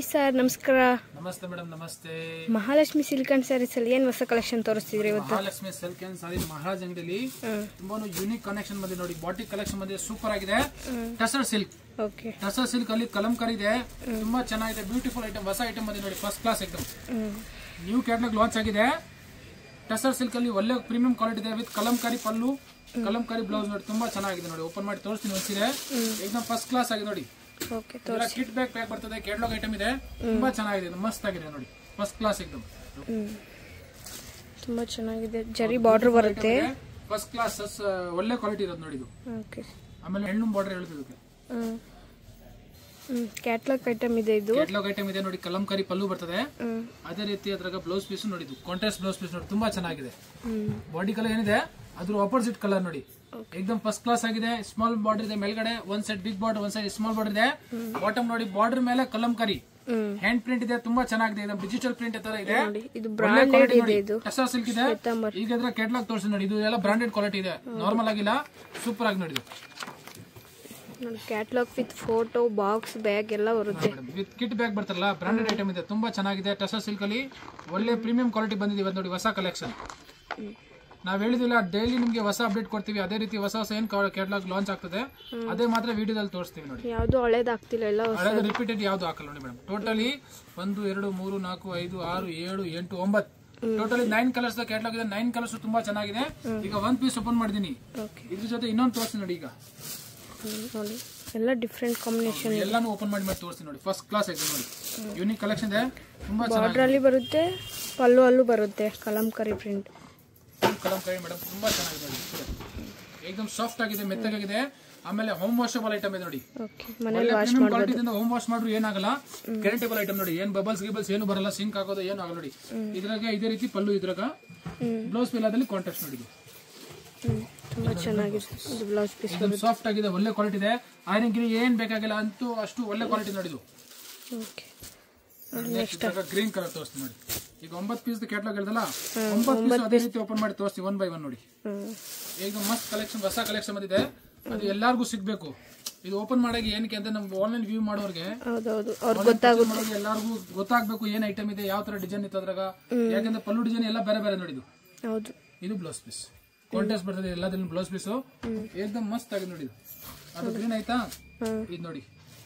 Hi sir, ನಮಸ್ಕಾರ. ನಮಸ್ತೆ madam. ನಮಸ್ತೆ. ಮಹಾಲಕ್ಷ್ಮಿ ಸಿಲ್ಕ್ ಅಂಡ್ ಸ್ಯಾರೀಸ್ ಅಲ್ಲಿ ಏನ್ ಹೊಸ ಕಲೆಕ್ಷನ್ ತೋರಿಸ್ತಿದ್ರಿ ಇವತ್ತು? ಮಹಾಲಕ್ಷ್ಮಿ ಸಿಲ್ಕ್ ಅಂಡ್ ಸ್ಯಾರೀಸ್ ಮಹಾರಾಜ್ ಅಂಗಡಿಯಲ್ಲಿ ತುಂಬಾನು ಯೂನಿಕ್ ಕಲೆಕ್ಷನ್ ಬಂದಿದೆ ನೋಡಿ. ಬಾಟಿಕ್ ಕಲೆಕ್ಷನ್ ಬಂದಿದೆ, ಸೂಪರ್ ಆಗಿದೆ. Tussar silk. Okay, tussar silk ಅಲ್ಲಿ ಕಲಂಕಾರಿ ಇದೆ, ತುಂಬಾ ಚೆನ್ನಾಗಿದೆ. ಬ್ಯೂಟಿಫುಲ್ ಐಟಮ್, ಹೊಸ ಐಟಮ್ ಬಂದಿದೆ ನೋಡಿ, first class item. New catalogue launch ಆಗಿದೆ. ಟಸರ್ ಸಿಲ್ಕ್ ಅಲ್ಲಿ ಒಳ್ಳೆ ಪ್ರೀಮಿಯಂ ಕ್ವಾಲಿಟಿ ಇದೆ with Kalamkari pallu, Kalamkari blouse ನೋಡಿ, ತುಂಬಾ ಚೆನ್ನಾಗಿದೆ ನೋಡಿ. ಓಪನ್ ಮಾಡಿ ತೋರಿಸ್ತೀನಿ ಒಂದ್ಸಿದೆ, एकदम ಫಸ್ಟ್ ಕ್ಲಾಸ್ ಆಗಿದೆ ನೋಡಿ. ಓಕೆ, ಕಿಟ್ ಬ್ಯಾಗ್ ಪ್ಯಾಕ್ ಬರ್ತದೆ, ಕ್ಯಾಟಲಾಗ್ ಐಟಮ್ ಇದೆ, ತುಂಬಾ ಚೆನ್ನಾಗಿದೆ, ಮಸ್ತ್ ಆಗಿದೆ ನೋಡಿ, ಫಸ್ಟ್ ಕ್ಲಾಸ್ एकदम. ತುಂಬಾ ಚೆನ್ನಾಗಿದೆ. ಜರಿ ಬಾರ್ಡರ್ ಬರುತ್ತೆ, ಫಸ್ಟ್ ಕ್ಲಾಸ್, ಒಳ್ಳೆ ಕ್ವಾಲಿಟಿ ಇರೋದು ನೋಡಿ ಇದು. ಓಕೆ, ಆಮೇಲೆ ಹೆಣ್ಣು ಬಾರ್ಡರ್ ಹೇಳ್ತಿದ್ದಕ್ಕೆ ಕ್ಯಾಟಲಾಗ್ ಐಟಮ್ ಇದೆ. ಇದು ಕ್ಯಾಟಲಾಗ್ ಐಟಮ್ ಇದೆ ನೋಡಿ, ಕಲಂಕಾರಿ ಪಲ್ಲು ಬರ್ತದೆ. ಅದೇ ರೀತಿ ಅದ್ರಾಗ ಬ್ಲೌಸ್ ಪೀಸ್ ನೋಡಿದ್ದು, ಕಾಂಟ್ರಾಸ್ಟ್ ಬ್ಲೌಸ್ ಪೀಸ್ ನೋಡಿ, ತುಂಬಾ ಚೆನ್ನಾಗಿದೆ. ಬಾಡಿ ಕಲರ್ ಏನಿದೆ ಅದ್ರ ಆಪೋಸಿಟ್ ಕಲರ್ ನೋಡಿ, एकदम ಫಸ್ಟ್ ಕ್ಲಾಸ್ ಆಗಿದೆ. ಸ್ಮಾಲ್ ಬಾರ್ಡರ್ ಇದೆ ಮೇಲ್ಗಡೆ, ಒಂದ್ ಸೈಡ್ ಬಿಗ್ ಬಾರ್ಡರ್, ಒಂದ್ ಸೈಡ್ ಸ್ಮಾಲ್ ಬಾರ್ಡರ್ ಇದೆ. ಬಾಟಮ್ ನೋಡಿ, ಬಾರ್ಡರ್ ಮೇಲೆ ಕಲಂಕಾರಿ ಹ್ಯಾಂಡ್ ಪ್ರಿಂಟ್ ಇದೆ, ತುಂಬಾ ಚೆನ್ನಾಗಿದೆ. ಡಿಜಿಟಲ್ ಪ್ರಿಂಟ್ ತರ ಇದೆ. ಇದು ಬ್ರಾಂಡೆಡ್ ಇದೆ. ಇದು ಟಸರ್ ಸಿಲ್ಕ್ ಇದೆ. ಈಗ ಇದ್ರ ಕ್ಯಾಟಲಾಗ್ ತೋರಿಸಿ ನೋಡಿ, ಇದು ಎಲ್ಲ ಬ್ರಾಂಡೆಡ್ ಕ್ವಾಲಿಟಿ ಇದೆ, ನಾರ್ಮಲ್ ಆಗಿಲ್ಲ, ಸೂಪರ್ ಆಗಿ ನೋಡಿ. Catalogue with photo, box, bag ಎಲ್ಲ ಬರುತ್ತೆ. ವಿತ್ ಕಿಟ್ ಬ್ಯಾಗ್ ಬರ್ತಾರಲ್ಲ, ಬ್ರಾಂಡೆಡ್ ಐಟಮ್ ಇದೆ, ತುಂಬಾ ಚೆನ್ನಾಗಿದೆ. ಟಸರ್ ಸಿಲ್ಕ್ ಅಲ್ಲಿ ಒಳ್ಳೆ ಪ್ರೀಮಿಯಂ ಕ್ವಾಲಿಟಿ ಬಂದಿದೆ ಇವತ್ತು ನೋಡಿ, ಹೊಸ ಕಲೆಕ್ಷನ್. ನಾವ್ ಹೇಳಿದಿಲ್ಲ, ಡೈಲಿ ನಿಮ್ಗೆ ಹೊಸ ಅಪ್ಡೇಟ್ ಕೊಡ್ತೀವಿ. ಅದೇ ರೀತಿ ಹೊಸ ಏನ್ ಕ್ಯಾಟಲಾಗ್ ಲಾಂಚ್ ಆಗ್ತದೆ ಅದೇ ಮಾತ್ರ ವಿಡಿಯೋದಲ್ಲಿ ತೋರಿಸ್ತೀವಿ ನೋಡಿ. ಯಾವ್ದು ಹಳೇದಾಗ್ತಿಲ್ಲ, ಎಲ್ಲ ಹಳೇದು ರಿಪೀಟೆಡ್ ಯಾವ್ದು ಹಾಕಲ್ಲ ನೋಡಿ madam. Totally 1 2 3 4 5 6 7 8 9 totally 9 colours catalogue ಇದೆ. 9 ಕಲರ್ಸ್ ತುಂಬಾ ಚೆನ್ನಾಗಿದೆ. ಈಗ ಒಂದ್ ಪೀಸ್ ಓಪನ್ ಮಾಡಿದೀನಿ, ಇದ್ರ ಜೊತೆ ಇನ್ನೊಂದು ತೋರಿಸ್ತೀನಿ ನೋಡಿ. ಈಗ ನೋಡಿ, ಎಲ್ಲ ಡಿಫ್ರೆಂಟ್ ಕಾಂಬಿನೇಷನ್, ಎಲ್ಲಾನು ಓಪನ್ ಮಾಡಿ ತೋರಿಸ್ತೀನಿ ನೋಡಿ, ಫಸ್ಟ್ ಕ್ಲಾಸ್ ಐತೆ ನೋಡಿ. ಯೂನಿಕ್ ಕಲೆಕ್ಷನ್ ಇದೆ, ತುಂಬಾ ಬಾರ್ಡರ್ ಅಲ್ಲಿ ಬರುತ್ತೆ, ಪಲ್ಲು ಅಲ್ಲೂ ಬರುತ್ತೆ ಕಲಂಕಾರಿ ಪ್ರಿಂಟ್. ಕಲಂಕಾರಿ ಮೇಡಮ್, ತುಂಬಾ ಚೆನ್ನಾಗಿದೆ ನೋಡಿ, एकदम ಸಾಫ್ಟ್ ಆಗಿದೆ, ಮೆತ್ತಗಾಗಿದೆ. ಆಮೇಲೆ ಹೋಮ್ ವಾಷಬಲ್ ಐಟಮ್ ಇದೆ ನೋಡಿ, ಮನೆಯಲ್ಲಿ ವಾಶ್ ಕ್ವಾಲಿಟಿಯಿಂದ ಹೋಮ್ ವಾಶ್ ಮಾಡ್ರು ಏನಾಗಲ್ಲ. ಗ್ಯಾರಂಟೇಬಲ್ ಐಟಮ್ ನೋಡಿ, ಏನ್ ಬಬಲ್ಸ್ ಗಿಬಲ್ಸ್ ಏನು ಬರಲ್ಲ, ಸಿಂಕ್ ಆಗೋದು ಏನು ಆಗಲ್ಲ ನೋಡಿ. ಇದ್ರಾಗ ಇದೇ ರೀತಿ ಪಲ್ಲು, ಇದ್ರಾಗ ಬ್ಲೌಸ್ ಪೀಲಾದಲ್ಲಿ ಕಾಂಟ್ರಾಸ್ಟ್ ನೋಡಿ. ತುಂಬಾ ಚೆನ್ನಾಗಿದೆ. ಇದು ಬ್ಲೌಸ್ ಪೀಸ್ ಸಾಫ್ಟ್ ಆಗಿದೆ, ಒಳ್ಳೆ ಕ್ವಾಲಿಟಿ ಇದೆ. ಐರನ್ ಗಿರಿ ಏನ್ ಬೇಕಾಗಿಲ್ಲ, ಅಂತೂ ಅಷ್ಟು ಒಳ್ಳೆ ಕ್ವಾಲಿಟಿ ನೋಡಿ ಇದು. ನೆಕ್ಸ್ಟ್ ಗ್ರೀನ್ ಕಲರ್ ತೋರಿಸ್ತೀನಿ ನೋಡಿ. ಈಗ 9 ಪೀಸ್ ಕ್ಯಾಟಲಾಗ್ ಇರ್ತಲ್ಲ, 9 ಪೀಸ್ ಅದೇ ರೀತಿ ಓಪನ್ ಮಾಡಿ ತೋರಿಸ್ತೀವಿ, 1 by 1 ನೋಡಿ. ಈಗ ಮಸ್ತ್ ಕಲೆಕ್ಷನ್, ಹೊಸ ಕಲೆಕ್ಷನ್ ಬಂದಿದೆ, ಅದು ಎಲ್ಲಾರ್ಗು ಸಿಗ್ಬೇಕು. ಇದು ಓಪನ್ ಮಾಡಾಗಿ ಏನಕ್ಕೆ ಅಂತ ನಮ್ಗೆ ಆನ್ಲೈನ್ ವ್ಯೂ ಮಾಡೋರ್ಗೆ ಎಲ್ಲಾರ್ಗು ಗೊತ್ತಾಗ್ಬೇಕು ಏನ್ ಐಟಮ್ ಇದೆ, ಯಾವ ತರ ಡಿಸೈನ್ ಇತ್ತು ಅದ್ರಾಗ. ಯಾಕಂದ್ರೆ ಪಲ್ಲು ಡಿಸೈನ್ ಎಲ್ಲ ಬೇರೆ ಬೇರೆ ನೋಡಿ. ಇದು ಬ್ಲೌಸ್ ಪೀಸ್ ಕಾಂಟ್ರಾಸ್ಟ್ ಬರ್ತದೆ, ಎಲ್ಲದ್ರಲ್ಲಿ ಬ್ಲೌಸ್ ಪೀಸು एकदम ಮಸ್ತ್ ಆಗಿದೆ ನೋಡಿ. ಅದು ಗ್ರೀನ್ ಆಯ್ತಾ, ಇದು ನೋಡಿ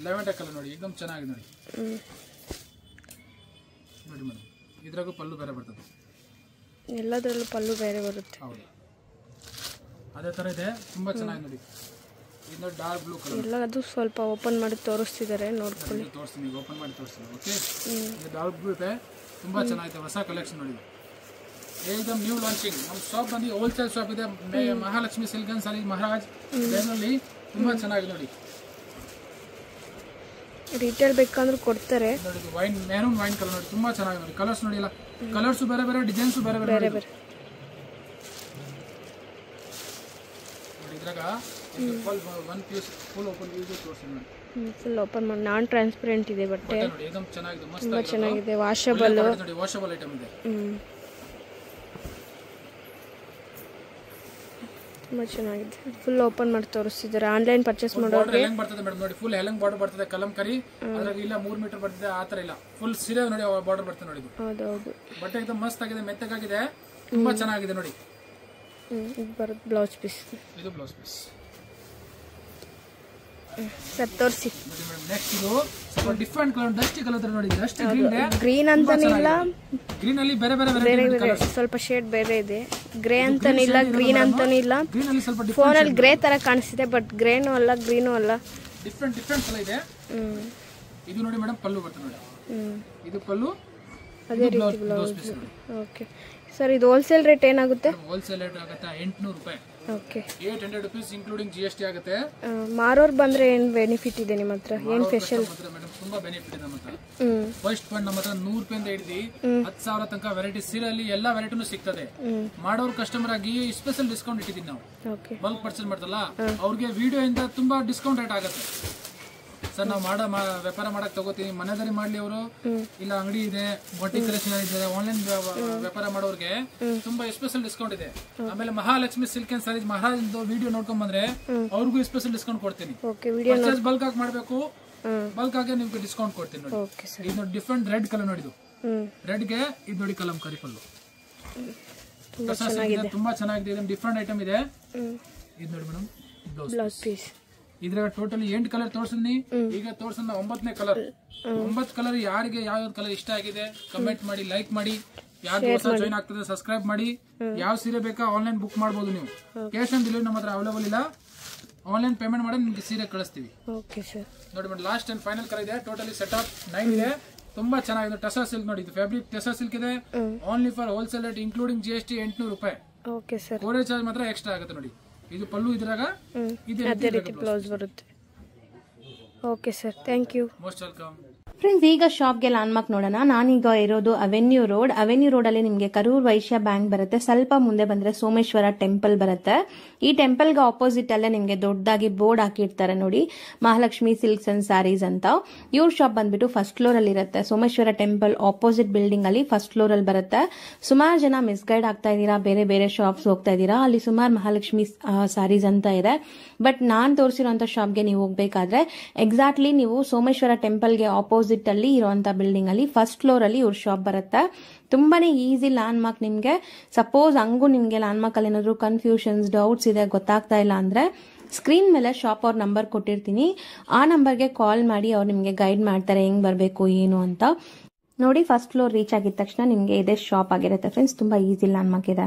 ಲೆವೆಂಡರ್ ಕಲರ್ ನೋಡಿ, एकदम ಚೆನ್ನಾಗಿದೆ ನೋಡಿ. ನೋಡಿ ಮೇಡಮ್, ಇದ್ರಾಗೂ ಪಲ್ಲು ಬೇರೆ ಬರ್ತದೆ, ಎಲ್ಲದರಲ್ಲೂ ಪಲ್ಲು ಬೇರೆ ಬರುತ್ತೆ. ಹೌದು, ಅದೇ ತರ ಇದೆ, ತುಂಬಾ ಚೆನ್ನಾಗಿದೆ ನೋಡಿ. ಇದು ಡಾರ್ಕ್ ಬ್ಲೂ ಕಲರ್. ಎಲ್ಲ ಅದು ಸ್ವಲ್ಪ ಓಪನ್ ಮಾಡಿ ತೋರಿಸ್ತಿದ್ದಾರೆ, ನೋಡ್ಕೊಳ್ಳಿ. ತೋರಿಸ್ತೀನಿ, ಈಗ ಓಪನ್ ಮಾಡಿ ತೋರಿಸ್ತೀನಿ. ಓಕೆ, ಇದು ಡಾರ್ಕ್ ಬ್ಲೂ ಇದೆ, ತುಂಬಾ ಚೆನ್ನಾಗಿದೆ, ಹೊಸ ಕಲೆಕ್ಷನ್ ನೋಡಿ. एकदम ನ್ಯೂ ಲಾಂಚಿಂಗ್. ನಮ್ಮ ಶಾಪ್ ಬಂದು ಹೋಲ್ಸೇಲ್ ಶಾಪ್ ಇದೆ, ಮಹಾಲಕ್ಷ್ಮಿ ಸಿಲ್ಕ್ ಅಂಡ್ ಸ್ಯಾರೀಸ್ ಮಹಾರಾಜ್ ಬೆಂಗಳೂರಲ್ಲಿ. ತುಂಬಾ ಚೆನ್ನಾಗಿದೆ ನೋಡಿ. ರಿಟೇಲ್ ಬೇಕಂದ್ರೆ ಕೊಡ್ತಾರೆ ನೋಡಿ. ವೈನ್, ಮೆರೂನ್ ವೈನ್ ಕಲರ್ ನೋಡಿ, ತುಂಬಾ ಚೆನ್ನಾಗಿದೆ ನೋಡಿ. ಕಲರ್ಸ್ ನೋಡಿ, ಎಲ್ಲ ಕಲರ್ಸ್ ಬೇರೆ ಬೇರೆ, ಡಿಸೈನ್ಸ್ ಬೇರೆ ಬೇರೆ ನೋಡಿ. ಇದ್ರಾಗ ಫುಲ್ 1 ಪೀಸ್ ಫುಲ್ ಓಪನ್ ಇದು ತೋರಿಸ್ತೀನಿ ನೋಡಿ. ಫುಲ್ ಓಪನ್ ಮಾಡಿ, ನಾನ್ ಟ್ರಾನ್ಸ್ಪರೆಂಟ್ ಇದೆ ಬಟ್ಟೆ ನೋಡಿ, एकदम ಚೆನ್ನಾಗಿದೆ, ಮಸ್ತ್ ತುಂಬಾ ಚೆನ್ನಾಗಿದೆ. ವಾಷಬಲ್ ನೋಡಿ, ವಾಷಬಲ್ ಐಟಮ್ ಇದೆ. ತುಂಬಾ ಚೆನ್ನಾಗಿದೆ. ಫುಲ್ ಓಪನ್ ಮಾಡಿ ತೋರಿಸ್ತಿದ್ದಾರೆ. ಆನ್ಲೈನ್ ಪರ್ಚೇಸ್ ಮಾಡೋರಿಗೆ ಹೆಂಗ್ ಬರ್ತದೆ ಮೇಡಮ್ ನೋಡಿ, ಫುಲ್ ಹೆಲಂಗ್ ಬಾರ್ಡರ್ ಬರ್ತದೆ ಕಲಂಕಾರಿ. ಅದ್ರಾಗ ಇಲ್ಲ 3 ಮೀಟರ್ ಬರ್ತದೆ, ಆ ತರ ಇಲ್ಲ, ಫುಲ್ ಸೀರೆ ನೋಡಿ ಬಾರ್ಡರ್ ಬರ್ತದೆ ನೋಡಿ. ಹೌದೌದು, ಬಟ್ಟೆ एकदम ಮಸ್ತ್ ಆಗಿದೆ, ಮೆತ್ತಗಾಗಿದೆ, ತುಂಬಾ ಚೆನ್ನಾಗಿದೆ ನೋಡಿ. ಇದು ಬರುತ್ತೆ ಬ್ಲೌಸ್ ಪೀಸ್. ಇದು ಬ್ಲೌಸ್ ಪೀಸ್ ಸರ್ ತೋರಿಸಿ ನೋಡಿ ಮೇಡಮ್. ನೆಕ್ಸ್ಟ್ ಇದು ಸ್ವಲ್ಪ ಡಿಫರೆಂಟ್ ಕಲರ್, ಡಸ್ಟ್ ಕಲರ್ ನೋಡಿ. ಡಸ್ಟ್ ಗ್ರೀನ್ ಅಂತಾನಿಲ್ಲ, ಗ್ರೀನ್ ಅಲ್ಲಿ ಬೇರೆ ಬೇರೆ ಸ್ವಲ್ಪ ಶೇಡ್ ಬೇರೆ ಇದೆ. ಗ್ರೇ ಅಂತಾನಿಲ್ಲ, ಗ್ರೀನ್ ಅಂತಾನಿಲ್ಲ. ಗ್ರೀನ್ ಅಲ್ಲಿ ಸ್ವಲ್ಪ ಫೋನ್ ಅಲ್ಲಿ ಗ್ರೇ ತರ ಕಾಣಿಸ್ತಿದೆ, ಬಟ್ ಗ್ರೇನು ಅಲ್ಲ, ಗ್ರೀನು ಅಲ್ಲ, ಡಿಫರೆಂಟ್ ಕಲರ್ ಇದೆ. ಇದು ನೋಡಿ ಮೇಡಮ್, ಪಲ್ಲು ಬರ್ತದೆ ನೋಡಿ. ಇದು ಪಲ್ಲು, ಅದೇ ರೀತಿ ಬ್ಲೌಸ್. ಓಕೆ ಸರ್, ಇದು ಹೋಲ್ಸೇಲ್ ರೇಟ್ ಏನಾಗುತ್ತೆ? ಹೋಲ್ಸೇಲ್ ರೇಟ್ ಆಗುತ್ತೆ 800 ರೂಪಾಯಿ. ಓಕೆ, 800 ರೂಪೀಸ್ ಇನ್ಕ್ಲೂಡಿಂಗ್ GST ಆಗುತ್ತೆ. ಮಾರೋರ್ ಬಂದ್ರೆ ಏನ್ ಬೆನಿಫಿಟ್ ಇದೆ ನಿಮ್ಮ ಹತ್ರ? ಏನ್ ಸ್ಪೆಷಲ್? ಮೇಡಮ್ ತುಂಬಾ ಬೆನಿಫಿಟ್ ಇದೆ ನಮ್ಮ ಹತ್ರ. ಫಸ್ಟ್ ಪಾಯಿಂಟ್, ನಮ್ಮ ಹತ್ರ 100 ರೂಪಾಯಿಂದ ಹಿಡಿದು 10,000 ತನಕ ವೆರೈಟಿ ಸೀರೆಯಲ್ಲಿ ಎಲ್ಲಾ ವೆರೈಟಿನೂ ಸಿಗ್ತದೆ. ಮಾಡೋರ್ ಕಸ್ಟಮರ್ ಆಗಿ ಸ್ಪೆಷಲ್ ಡಿಸ್ಕೌಂಟ್ ಇಟ್ಟಿದ್ದೀನಿ ನಾವು. ಬಲ್ಕ್ ಪರ್ಚೇಸ್ ಮಾಡ್ತಲ್ಲ ಅವ್ರಿಗೆ ವಿಡಿಯೋ ಇಂದ ತುಂಬಾ ಡಿಸ್ಕೌಂಟ್ ರೇಟ್ ಆಗುತ್ತೆ. ಸರ್ ನಾವು ವ್ಯಾಪಾರ ಮಾಡಕ್ ತಗೋತೀವಿ, ಮನೆದಾರಿ ಮಾಡ್ಲಿ ಅವರು, ಇಲ್ಲ ಅಂಗಡಿ ಇದೆ, ಬಟ್ಟೆ ಕಲೆಕ್ಷನ್ ಇದೆ, ಆನ್ಲೈನ್ ವ್ಯಾಪಾರ ಮಾಡೋರಿಗೆ ತುಂಬಾ ಸ್ಪೆಷಲ್ ಡಿಸ್ಕೌಂಟ್ ಇದೆ. ಆಮೇಲೆ Mahalakshmi silk and saris Maharaj video ನೋಡ್ಕೊಂಡ್ ಬಂದ್ರೆ ಅವ್ರಿಗೂ ಸ್ಪೆಷಲ್ ಡಿಸ್ಕೌಂಟ್ ಕೊಡ್ತೀನಿ. ಬಲ್ಕ್ ಆಗಿ ಮಾಡ್ಬೇಕು, ಬಲ್ಕ್ ಆಗಿ ನಿಮ್ಗೆ ಡಿಸ್ಕೌಂಟ್ ಕೊಡ್ತೀನಿ ನೋಡಿ. Okay sir. ಇದು ನೋಡಿ ಡಿಫ್ರೆಂಟ್ ರೆಡ್ ಕಲರ್ ನೋಡಿ, ಇದು ರೆಡ್ಗೆ ಇದು ನೋಡಿ ಕಲಂಕಾರಿ ಪಲ್ಲು ತುಂಬಾ ಚೆನ್ನಾಗಿದೆ. ಇದು ಡಿಫ್ರೆಂಟ್ ಐಟಮ್ ಇದೆ. ಇದು ನೋಡಿ ಮೇಡಮ್ ಬ್ಲೌಸ್ ಪೀಸ್. ಇದ್ರಾಗ ಟೋಟಲಿ 8 ಕಲರ್ ತೋರ್ಸಿದ್ನಿ, ಈಗ ತೋರ್ಸನ್ನ 9ನೇ ಕಲರ್. 9 ಕಲರ್ ಯಾರಿಗೆ ಯಾವ ಕಲರ್ ಇಷ್ಟ ಆಗಿದೆ ಕಮೆಂಟ್ ಮಾಡಿ, ಲೈಕ್ ಮಾಡಿ. ಯಾರು ಹೊಸ ಜಾಯಿನ್ ಆಗ್ತದೆ ಸಬ್ಸ್ಕ್ರೈಬ್ ಮಾಡಿ. ಯಾವ ಸೀರೆ ಬೇಕಾ ಆನ್ಲೈನ್ ಬುಕ್ ಮಾಡಬಹುದು ನೀವು. ಕ್ಯಾಶ್ ಆನ್ ಡೆಲಿವರಿ ನಮ್ಮ ಹತ್ರ ಅವೈಲೇಬಲ್ ಇಲ್ಲ. ಆನ್ಲೈನ್ ಪೇಮೆಂಟ್ ಮಾಡಿ ನಿಮ್ಗೆ ಸೀರೆ ಕಳಿಸ್ತೀವಿ. Okay sir. ನೋಡಿ madam last and final colour ಇದೆ. ಟೋಟಲಿ ಸೆಟ್ ಆಫ್ 9 ಇದೆ. ತುಂಬಾ ಚೆನ್ನಾಗಿದೆ. ಟಸಾ ಸಿಲ್ಕ್ ನೋಡಿ, ಇದು ಫ್ಯಾಬ್ರಿಕ್ ಟಸಾ ಸಿಲ್ಕ್ ಇದೆ. Only for wholesale rate including GST 800 ರೂಪಾಯಿ. Okay sir. ಕೊರಿಯರ್ ಚಾರ್ಜ್ ಮಾತ್ರ ಎಕ್ಸ್ಟ್ರಾ ಆಗುತ್ತೆ ನೋಡಿ. ಇದು ಪಲ್ಲು, ಇದ್ರಾಗ ಅದೇ ರೀತಿ ಬ್ಲೌಸ್ ಬರುತ್ತೆ. Okay sir, thank you. Most welcome. Friends, ಈಗ ಶಾಪ್ಗೆ ಲ್ಯಾಂಡ್ಮಾರ್ಕ್ ನೋಡೋಣ. ನಾನೀಗ ಇರೋದು ಅವೆನ್ಯೂ ರೋಡ್ ಅಲ್ಲಿ ನಿಮಗೆ ಕರೂರ್ ವೈಶ್ಯ ಬ್ಯಾಂಕ್ ಬರುತ್ತೆ. ಸ್ವಲ್ಪ ಮುಂದೆ ಬಂದ್ರೆ ಸೋಮೇಶ್ವರ ಟೆಂಪಲ್ ಬರುತ್ತೆ. ಈ ಟೆಂಪಲ್ಗೆ ಆಪೋಸಿಟ್ ಅಲ್ಲೇ ನಿಮಗೆ ದೊಡ್ಡದಾಗಿ ಬೋರ್ಡ್ ಹಾಕಿರ್ತಾರೆ ನೋಡಿ, ಮಹಾಲಕ್ಷ್ಮಿ ಸಿಲ್ಕ್ಸ್ ಅಂಡ್ ಸ್ಯಾರೀಸ್ ಅಂತ. ಇವ್ರ ಶಾಪ್ ಬಂದ್ಬಿಟ್ಟು ಫಸ್ಟ್ ಫ್ಲೋರ್ ಅಲ್ಲಿ ಇರುತ್ತೆ. ಸೋಮೇಶ್ವರ ಟೆಂಪಲ್ ಆಪೋಸಿಟ್ ಬಿಲ್ಡಿಂಗ್ ಅಲ್ಲಿ ಫಸ್ಟ್ ಫ್ಲೋರ್ ಅಲ್ಲಿ ಬರುತ್ತೆ. ಸುಮಾರು ಜನ ಮಿಸ್ಗೈಡ್ ಆಗ್ತಾ ಇದ್ದೀರಾ, ಬೇರೆ ಬೇರೆ ಶಾಪ್ಸ್ ಹೋಗ್ತಾ ಇದ್ದೀರಾ. ಅಲ್ಲಿ ಸುಮಾರು ಮಹಾಲಕ್ಷ್ಮಿ ಸ್ಯಾರೀಸ್ ಅಂತ ಇದೆ. ಬಟ್ ನಾನ್ ತೋರಿಸಿರುವಂತ ಶಾಪ್ಗೆ ನೀವು ಹೋಗ್ಬೇಕಾದ್ರೆ ಎಕ್ಸಾಕ್ಟ್ಲಿ ನೀವು ಸೋಮೇಶ್ವರ ಟೆಂಪಲ್ಗೆ ಆಪೋಸಿಟ್ ಅಲ್ಲಿ ಇರುವಂತ ಬಿಲ್ಡಿಂಗ್ ಅಲ್ಲಿ ಫಸ್ಟ್ ಫ್ಲೋರ್ ಅಲ್ಲಿ ಇವ್ರ ಶಾಪ್ ಬರುತ್ತೆ. ತುಂಬಾನೇ ಈಸಿ ಲ್ಯಾಂಡ್ ಮಾರ್ಕ್. ನಿಮ್ಗೆ ಸಪೋಸ್ ಹಂಗೂ ನಿಮ್ಗೆ ಲ್ಯಾಂಡ್ ಮಾರ್ಕ್ ಅಲ್ಲಿ ಏನಾದ್ರು ಕನ್ಫ್ಯೂಷನ್ಸ್, ಡೌಟ್ಸ್ ಇದೆ, ಗೊತ್ತಾಗ್ತಾ ಇಲ್ಲ ಅಂದ್ರೆ ಸ್ಕ್ರೀನ್ ಮೇಲೆ ಶಾಪ್ ಅವ್ರ ನಂಬರ್ ಕೊಟ್ಟಿರ್ತೀನಿ. ಆ ನಂಬರ್ಗೆ ಕಾಲ್ ಮಾಡಿ ಅವ್ರು ನಿಮ್ಗೆ ಗೈಡ್ ಮಾಡ್ತಾರೆ ಹೆಂಗ್ ಬರ್ಬೇಕು ಏನು ಅಂತ. ನೋಡಿ, ಫಸ್ಟ್ ಫ್ಲೋರ್ ರೀಚ್ ಆಗಿದ ತಕ್ಷಣ ನಿಮ್ಗೆ ಇದೇ ಶಾಪ್ ಆಗಿರುತ್ತೆ ಫ್ರೆಂಡ್ಸ್. ತುಂಬಾ ಈಸಿ ಲ್ಯಾಂಡ್ ಮಾರ್ಕ್ ಇದೆ.